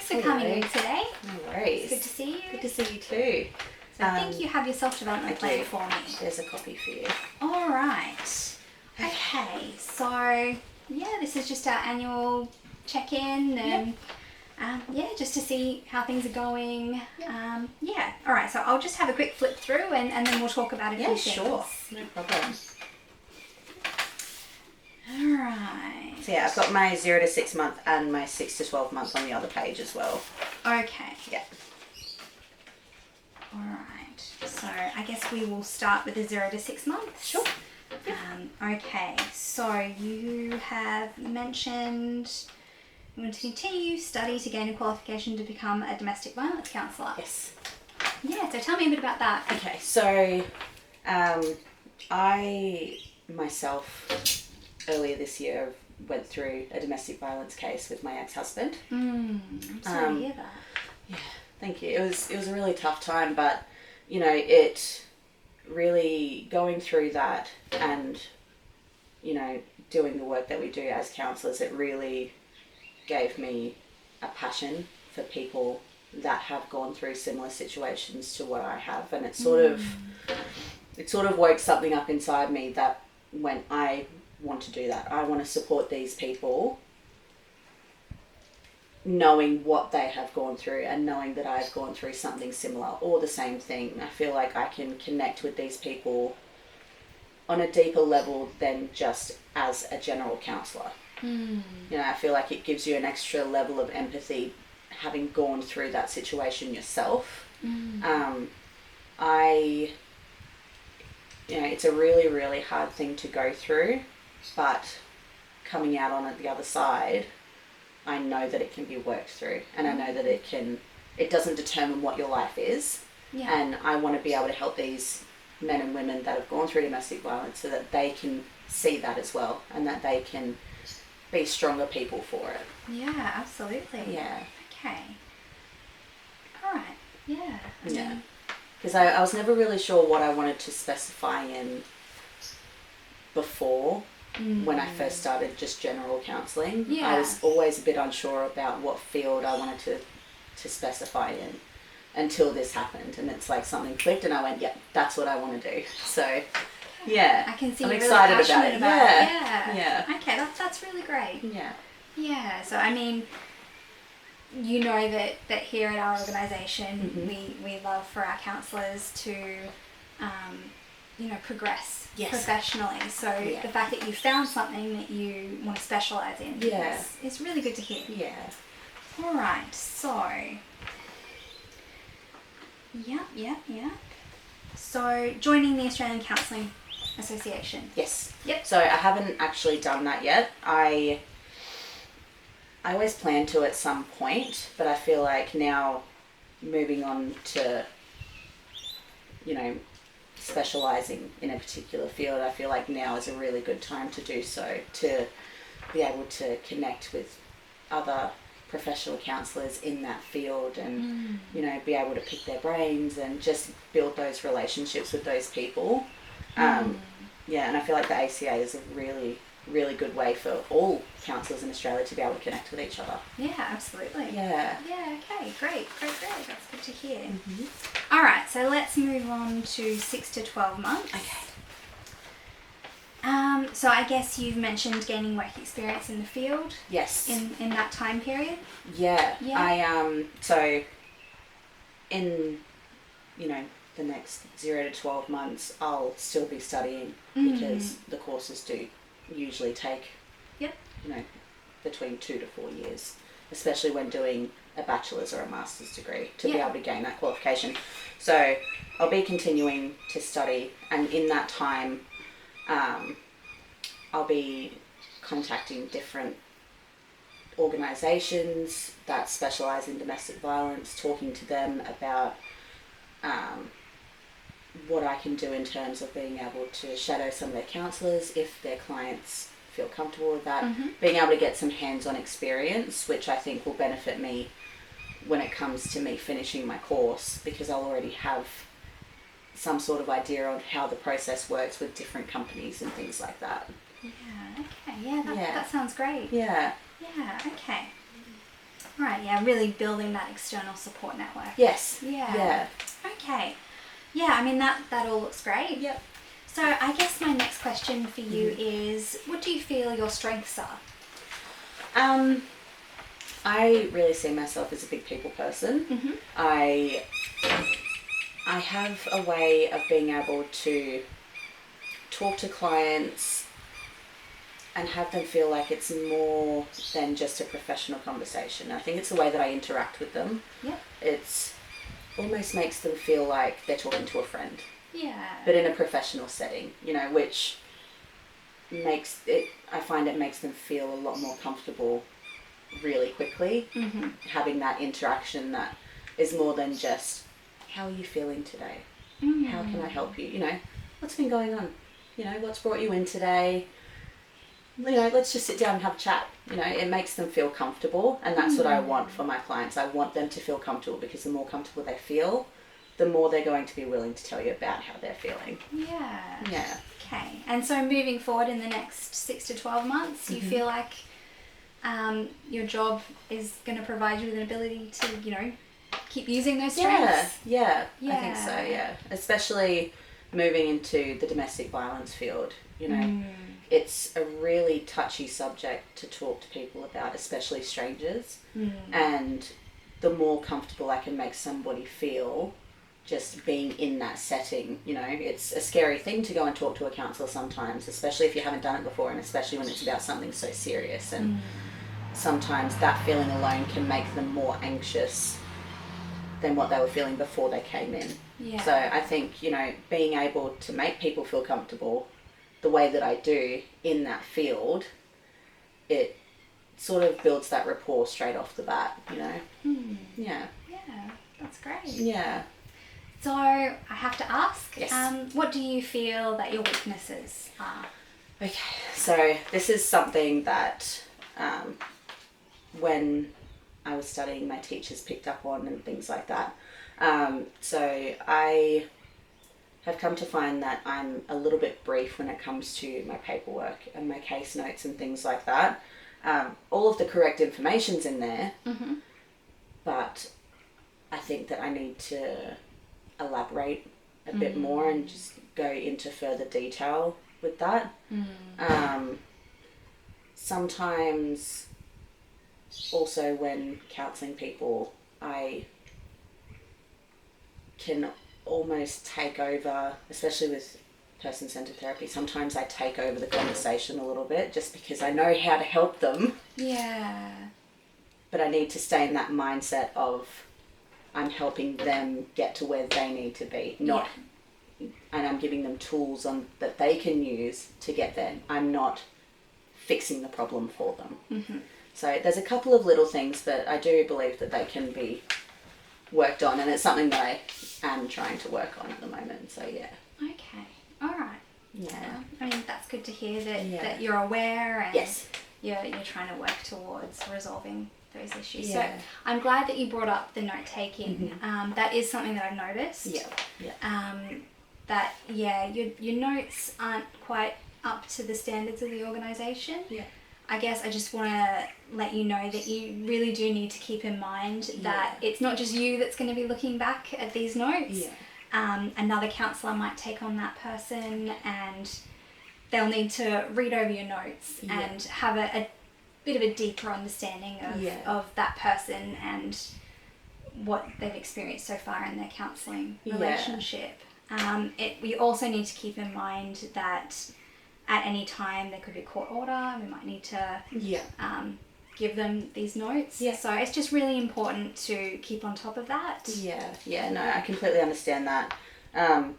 for coming in today. No worries. It's good to see you. Good to see you too. So I think you have your self-development plan for me. There's a copy for you. All right. Okay, so yeah, this is just our annual check-in and just to see how things are going. All right, so I'll just have a quick flip through and then we'll talk about a few things. Sure. No problem. All right. So yeah, I've got my 0 to 6 month and my 6 to 12 month on the other page as well. Okay. Yeah. All right. So I guess we will start with the 0 to 6 months. Sure. Okay, so you have mentioned you want to continue study to gain a qualification to become a domestic violence counsellor. Yes. Yeah, so tell me a bit about that. Okay, so I myself earlier this year went through a domestic violence case with my ex-husband. I'm sorry to hear that. Yeah, thank you. It was a really tough time, but you know, it really going through that and you know, doing the work that we do as counsellors, it really gave me a passion for people that have gone through similar situations to what I have, and it sort of woke something up inside me that when I want to do that, I want to support these people knowing what they have gone through and knowing that I've gone through something similar or the same thing. I feel like I can connect with these people on a deeper level than just as a general counsellor. You know, I feel like it gives you an extra level of empathy having gone through that situation yourself. It's a really, really hard thing to go through, but coming out on it the other side, I know that it can be worked through, and I know that it doesn't determine what your life is. Yeah. And I want to be able to help these men and women that have gone through domestic violence so that they can see that as well, and that they can be stronger people for it. Yeah, absolutely. Yeah. Okay. All right. Yeah. Yeah. Because I was never really sure what I wanted to specify in before when I first started just general counselling. Yeah. I was always a bit unsure about what field I wanted to specify in until this happened, and it's like something clicked and I went, yeah, that's what I want to do. So yeah, I can see I'm you're excited really passionate about it. Yeah. Yeah. Okay, that's really great. Yeah. Yeah, so I mean, you know that here at our organisation, we love for our counsellors to, progress professionally. So the fact that you found something that you want to specialise in is really good to hear. Yeah. All right, so, yeah. So, joining the Australian Counselling Association. Yes. Yep. So I haven't actually done that yet. I always plan to at some point, but I feel like now moving on to, specialising in a particular field, I feel like now is a really good time to do so, to be able to connect with other professional counsellors in that field and, be able to pick their brains and just build those relationships with those people. And I feel like the ACA is a really, really good way for all counsellors in Australia to be able to connect with each other. Yeah, absolutely. Yeah. Yeah, okay, great. That's good to hear. All right, so let's move on to 6 to 12 months. Okay. So I guess you've mentioned gaining work experience in the field. Yes. In that time period. Yeah. Yeah. So in, the next 0 to 12 months, I'll still be studying because the courses do usually take, between 2 to 4 years, especially when doing a bachelor's or a master's degree to be able to gain that qualification. So I'll be continuing to study, and in that time, I'll be contacting different organisations that specialise in domestic violence, talking to them about what I can do in terms of being able to shadow some of their counsellors if their clients feel comfortable with that, being able to get some hands-on experience, which I think will benefit me when it comes to me finishing my course, because I'll already have some sort of idea on how the process works with different companies and things like that. Yeah, okay, that sounds great. Yeah. Yeah, okay. Right, yeah, really building that external support network. Yes. Yeah. Yeah. Okay. Yeah, I mean, that all looks great. Yep. So I guess my next question for you is, what do you feel your strengths are? I really see myself as a big people person. Mm-hmm. I have a way of being able to talk to clients and have them feel like it's more than just a professional conversation. I think it's the way that I interact with them. Yep. It's almost makes them feel like they're talking to a friend, Yeah. but in a professional setting, you know, which makes it, I find it makes them feel a lot more comfortable really quickly. Mm-hmm. Having that interaction that is more than just, how are you feeling today? Mm-hmm. How can I help you? You know, what's been going on? You know, what's brought you in today? You know, let's just sit down and have a chat. You know, it makes them feel comfortable, and that's what I want for my clients. I want them to feel comfortable, because the more comfortable they feel, the more they're going to be willing to tell you about how they're feeling. Yeah. Yeah. Okay. And so moving forward in the next 6 to 12 months, you feel like your job is going to provide you with an ability to, you know, keep using those strengths? Yeah, I think so, yeah. Especially moving into the domestic violence field, you know. It's a really touchy subject to talk to people about, especially strangers. And the more comfortable I can make somebody feel just being in that setting, you know, it's a scary thing to go and talk to a counsellor sometimes, especially if you haven't done it before, and especially when it's about something so serious. And sometimes that feeling alone can make them more anxious than what they were feeling before they came in. Yeah. So I think, you know, being able to make people feel comfortable the way that I do in that field, it sort of builds that rapport straight off the bat, you know? Yeah. Yeah, that's great. Yeah. So I have to ask, Yes. what do you feel that your weaknesses are? Okay, so this is something that when I was studying, my teachers picked up on and things like that. So I have come to find that I'm a little bit brief when it comes to my paperwork and my case notes and things like that. All of the correct information's in there, but I think that I need to elaborate a bit more and just go into further detail with that. Sometimes also when counselling people, I can almost take over, especially with person-centered therapy, sometimes I take over the conversation a little bit just because I know how to help them. Yeah. But I need to stay in that mindset of I'm helping them get to where they need to be, not, and I'm giving them tools that they can use to get there. I'm not fixing the problem for them. So there's a couple of little things, but I do believe that they can be worked on, and it's something that I am trying to work on at the moment. So yeah. Okay. All right. Yeah. I mean, that's good to hear that, Yeah. that you're aware and Yes. you're trying to work towards resolving those issues. Yeah. So I'm glad that you brought up the note taking. That is something that I've noticed. Yeah. That your notes aren't quite up to the standards of the organisation. Yeah. I guess I just want to let you know that you really do need to keep in mind that it's not just you that's going to be looking back at these notes. Another counsellor might take on that person, and they'll need to read over your notes and have a bit of a deeper understanding of that person and what they've experienced so far in their counselling relationship. We also need to keep in mind that at any time there could be a court order. We might need to give them these notes. So it's just really important to keep on top of that. No, I completely understand that. And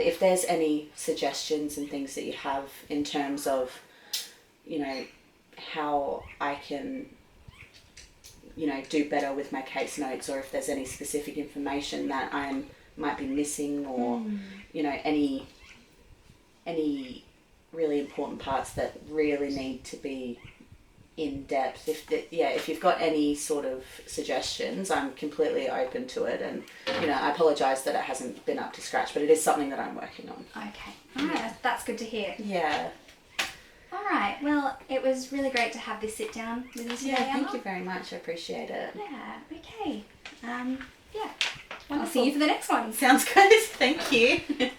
if there's any suggestions and things that you have in terms of, you know, how I can, you know, do better with my case notes, or if there's any specific information that I might be missing, or you know, any really important parts that really need to be in depth. If you've got any sort of suggestions, I'm completely open to it, and you know, I apologise that it hasn't been up to scratch, but it is something that I'm working on. Okay, alright, that's good to hear. Yeah. All right. Well, it was really great to have this sit down with you today, Yeah, thank Emma. you very much. I appreciate it. Yeah. Okay. Yeah. I'll Wonderful. see you for the next one. Sounds good. Thank you.